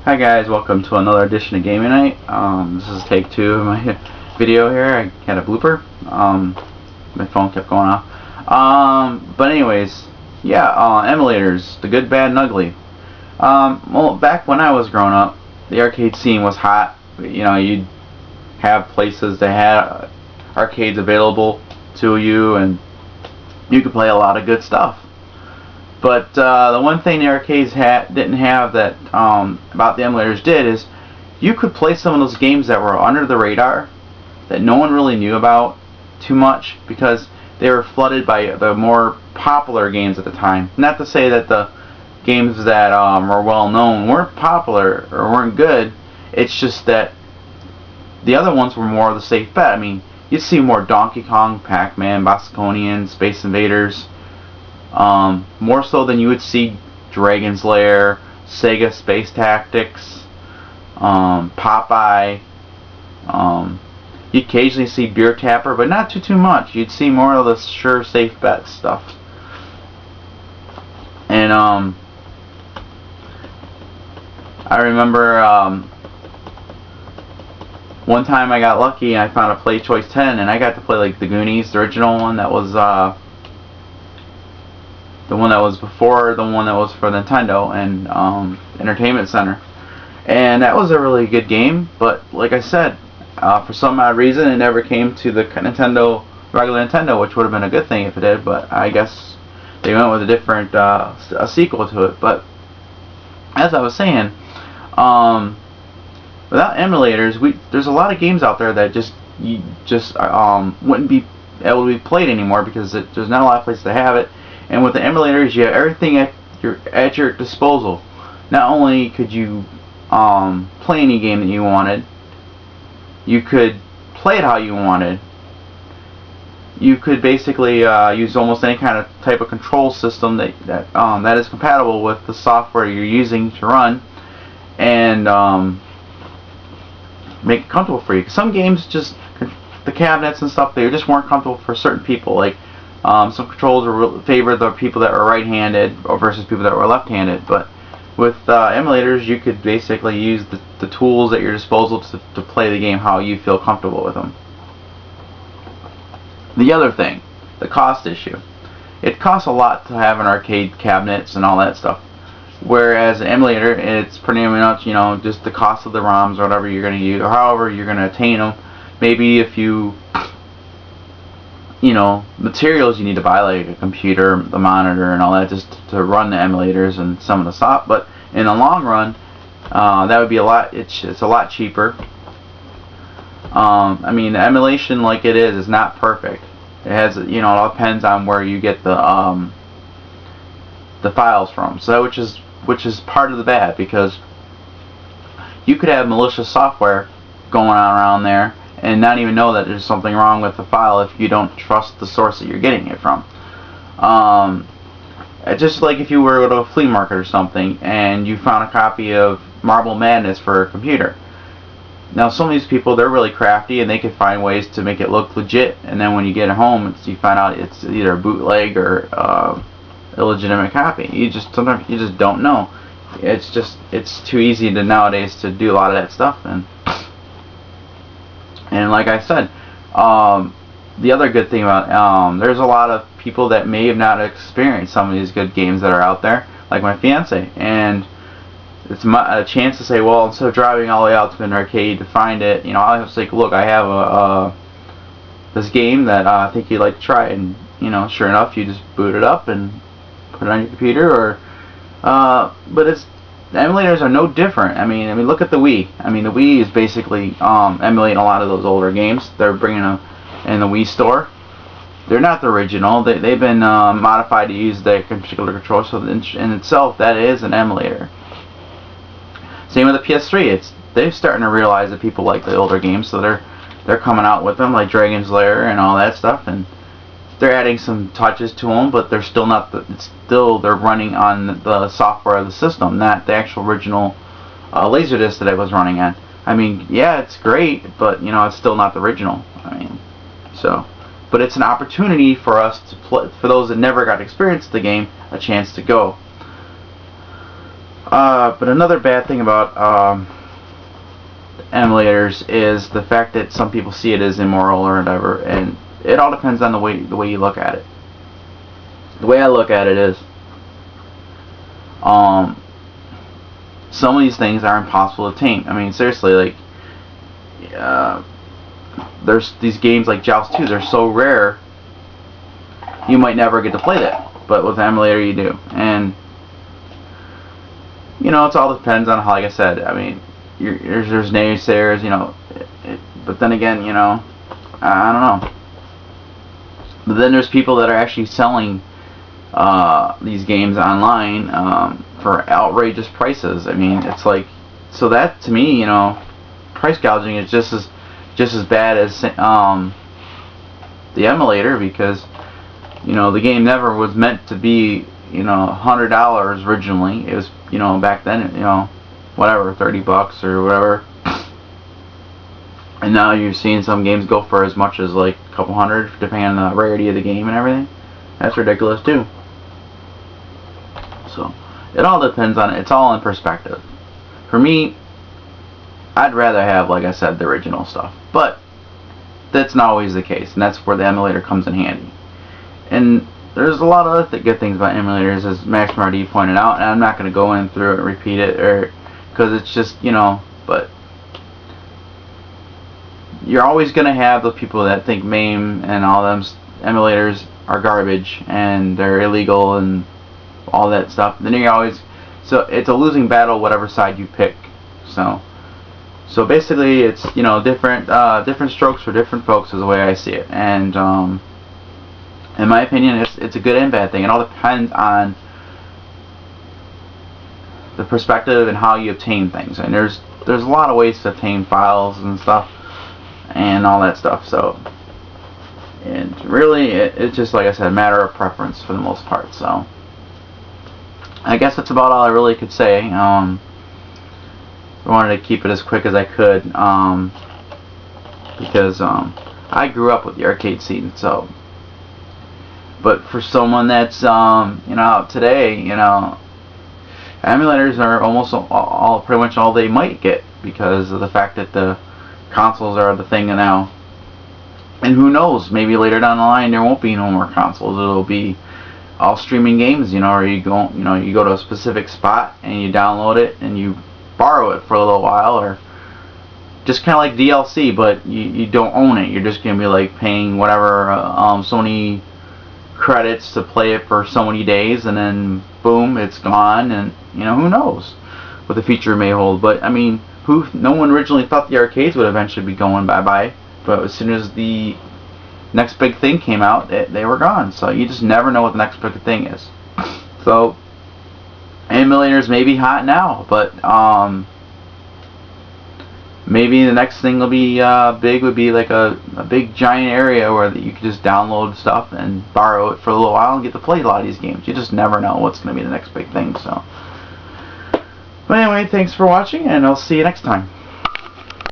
Hi guys, welcome to another edition of gamingNIght. This is take 2 of my video here. I had a blooper. My phone kept going off. But anyways, yeah, emulators, the good, bad, and ugly. Well, back when I was growing up, the arcade scene was hot. You know, you'd have places that had arcades available to you, and you could play a lot of good stuff. But the one thing the arcades didn't have that about the emulators did is you could play some of those games that were under the radar that no one really knew about too much because they were flooded by the more popular games at the time. Not to say that the games that were well known weren't popular or weren't good. It's just that the other ones were more of the safe bet. I mean, you'd see more Donkey Kong, Pac-Man, Bosconian, Space Invaders. More so than you would see Dragon's Lair, Sega Space Tactics, Popeye. You'd occasionally see Beer Tapper, but not too much. You'd see more of the sure safe bet stuff. And I remember one time I got lucky and I found a Play Choice 10 and I got to play like the Goonies, the original one that was the one that was before the one that was for Nintendo and Entertainment Center. And that was a really good game, but like I said, for some odd reason it never came to the regular Nintendo, which would have been a good thing if it did, but I guess they went with a different a sequel to it. But as I was saying, without emulators, there's a lot of games out there that you just wouldn't be able to be played anymore because there's not a lot of places to have it. And with the emulators, you have everything at your disposal. Not only could you play any game that you wanted, you could play it how you wanted. You could basically use almost any kind of type of control system that is compatible with the software you're using to run, and make it comfortable for you. Some games, just the cabinets and stuff, they just weren't comfortable for certain people. Like some controls favored the people that were right-handed versus people that were left-handed. But with emulators, you could basically use the tools at your disposal to play the game how you feel comfortable with them. The other thing, the cost issue. It costs a lot to have an arcade cabinets and all that stuff. Whereas an emulator, it's pretty much, you know, just the cost of the ROMs or whatever you're going to use, or however you're going to attain them. Maybe if you know, materials you need to buy, like a computer, the monitor, and all that, just to run the emulators and some of the stuff. But in the long run, that would be a lot. It's a lot cheaper. I mean, the emulation, like it is not perfect. It has, you know, it all depends on where you get the files from. So which is part of the bad, because you could have malicious software going on around there and not even know that there's something wrong with the file if you don't trust the source that you're getting it from. Just like if you were to go to a flea market or something and you found a copy of Marble Madness for a computer. Now some of these people, they're really crafty and they can find ways to make it look legit, and then when you get it home, you find out it's either a bootleg or illegitimate copy. Sometimes you just don't know. It's too easy nowadays to do a lot of that stuff. And like I said, the other good thing about there's a lot of people that may have not experienced some of these good games that are out there, like my fiance, and it's a chance to say, well, instead of driving all the way out to an arcade to find it, you know, I'll have to say, look, I have this game that I think you'd like to try, and you know, sure enough, you just boot it up and put it on your computer, or but the emulators are no different. I mean, look at the Wii. I mean, the Wii is basically emulating a lot of those older games. They're bringing them in the Wii store. They're not the original. They've been modified to use that particular controller. So in itself, that is an emulator. Same with the PS3. They're starting to realize that people like the older games, so they're coming out with them, like Dragon's Lair and all that stuff, and they're adding some touches to them, but they're still not. They're running on the software of the system, not the actual original Laserdisc that it was running on. I mean, yeah, it's great, but you know, it's still not the original. I mean, but it's an opportunity for us to play, for those that never got to experience the game, a chance to go. But another bad thing about emulators is the fact that some people see it as immoral or whatever, and it all depends on the way you look at it. The way I look at it is, some of these things are impossible to obtain. I mean, seriously, like, there's these games like Joust 2, they're so rare, you might never get to play that. But with an emulator, you do. And, you know, it all depends on how, like I said, I mean, there's naysayers, you know, but then again, you know, I don't know. But then there's people that are actually selling these games online for outrageous prices. I mean, it's like, so that to me, you know, price gouging is just as bad as the emulator, because, you know, the game never was meant to be, you know, $100 originally. It was, you know, back then, you know, whatever, $30 or whatever. And now you're seeing some games go for as much as like a couple hundred, depending on the rarity of the game and everything. That's ridiculous too. So it all depends on it. It's all in perspective. For me, I'd rather have, like I said, the original stuff. But that's not always the case, and that's where the emulator comes in handy. And there's a lot of other good things about emulators, as Max Marty pointed out, and I'm not going to go in through it and repeat it, or because it's just, you know, but you're always going to have the people that think MAME and all them emulators are garbage and they're illegal and all that stuff. Then you're always, so it's a losing battle whatever side you pick. So basically, it's, you know, different strokes for different folks is the way I see it. And in my opinion, it's a good and bad thing. It all depends on the perspective and how you obtain things. And there's a lot of ways to obtain files and stuff and all that stuff. So, and really, it's just, like I said, a matter of preference for the most part. So I guess that's about all I really could say. I wanted to keep it as quick as I could, because I grew up with the arcade scene. So, but for someone that's you know, out today, you know, emulators are almost all pretty much all they might get, because of the fact that the consoles are the thing now. And who knows, maybe later down the line there won't be no more consoles. It'll be all streaming games, you know, or you go to a specific spot and you download it and you borrow it for a little while, or just kind of like DLC, but you don't own it. You're just gonna be like paying whatever so many credits to play it for so many days, and then boom, it's gone. And, you know, who knows what the future may hold. But I mean, no one originally thought the arcades would eventually be going bye-bye, but as soon as the next big thing came out, they were gone. So you just never know what the next big thing is. So emulators may be hot now, but maybe the next thing will be big, would be like a big giant area where you could just download stuff and borrow it for a little while and get to play a lot of these games. You just never know what's going to be the next big thing. So, but anyway, thanks for watching, and I'll see you next time.